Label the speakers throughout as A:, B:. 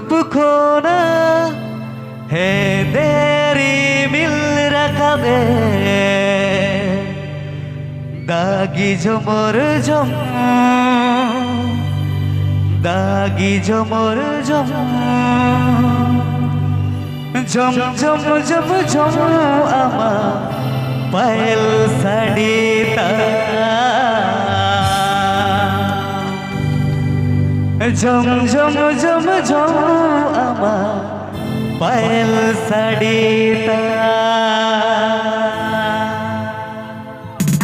A: रूप खोना है तेरी मिल रकमे दागी झुमर झुम दागी झुमर झुम झुम झुम झुम झुम आमा पायल साडीता झुम झुम झुम झुम आमा पायल साडीता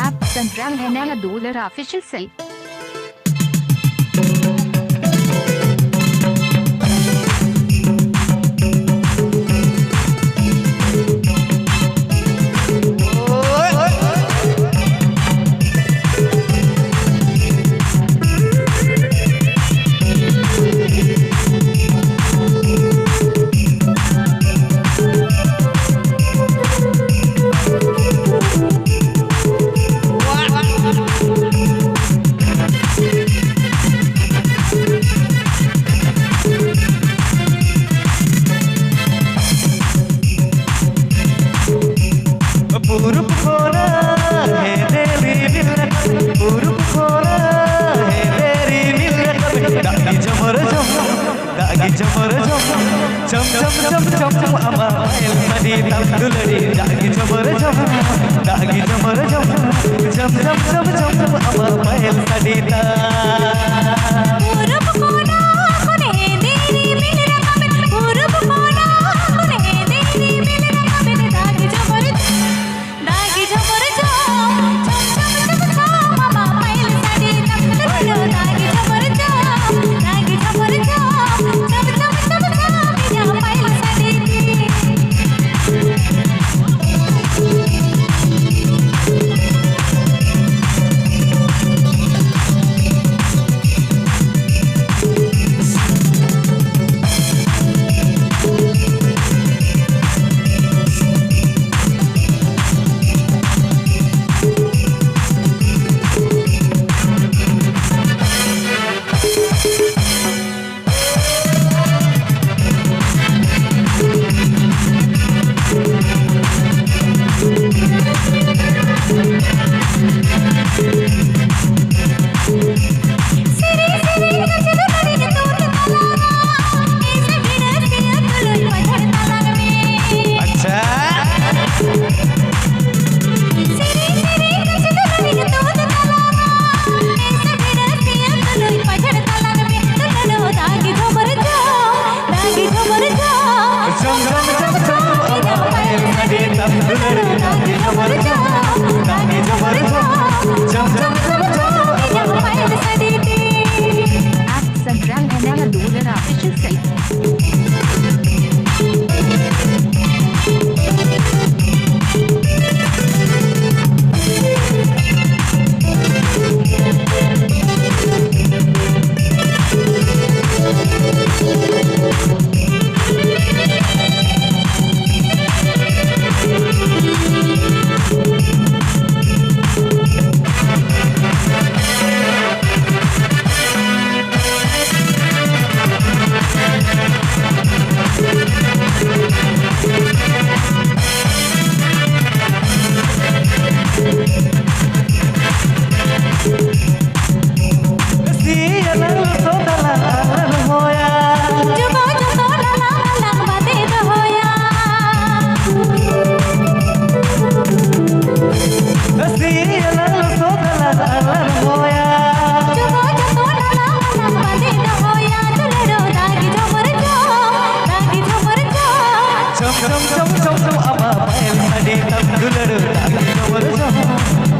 B: App Central Henna Dollar official site.
A: रूप खोना है तेरी मिल रूप खोना है तेरी मिल दागी झमर झम दागी झमर झम झम झम झम झम आमा पायल साडीता दुलडी दागी झमर झम दागी झमर झम झम झम झम झम आमा पायल साडीता
C: रूप खोना कोने तेरी मिल रूप खोना कोने तेरी मिल दागी झमर दागी झमर झम झम झम झम आमा पायल साडीता दागी झमर झम दागी झमर झम झम झम झम झम पायल साडीती
B: App Central Henna Dollar official site.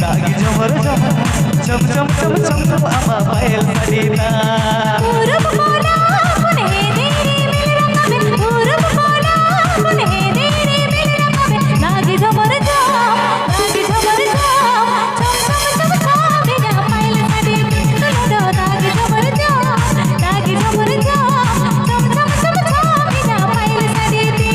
A: दागी झमर झम झम झम झम झम झम आमा पायल साडीता
C: रूप खोना कोने तेरी मिल रूप खोना कोने तेरी मिल दागी झमर झम दागी झमर झम झम झम झम झम पायल साडीता दागी झमर झम दागी झमर झम झम झम झम झम पायल साडीती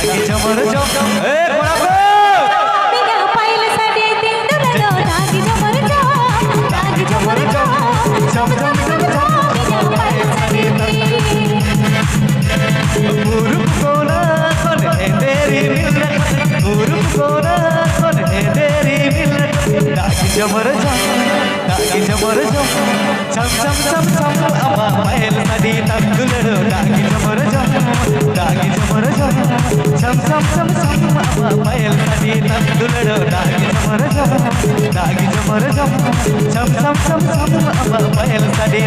A: दागी झमर झम ए कोणाको
C: मिना पाहिल्यासाठी तिंडुललो दागी झमर झम दागी झमर झम झम झम झम झम मिना पाहिल्यासाठी
A: मुरुम कोना कौन है तेरी मिलत मुरुम कोना कौन है तेरी मिलत दागी झमर झम छम छम छम छम अम्मा पायल साठी तंदुलडो दागी झमर झम छम छम छम छम अम्मा पायल साठी तंदुलडो दागी झमर झम छम छम छम छम अम्मा पायल साठी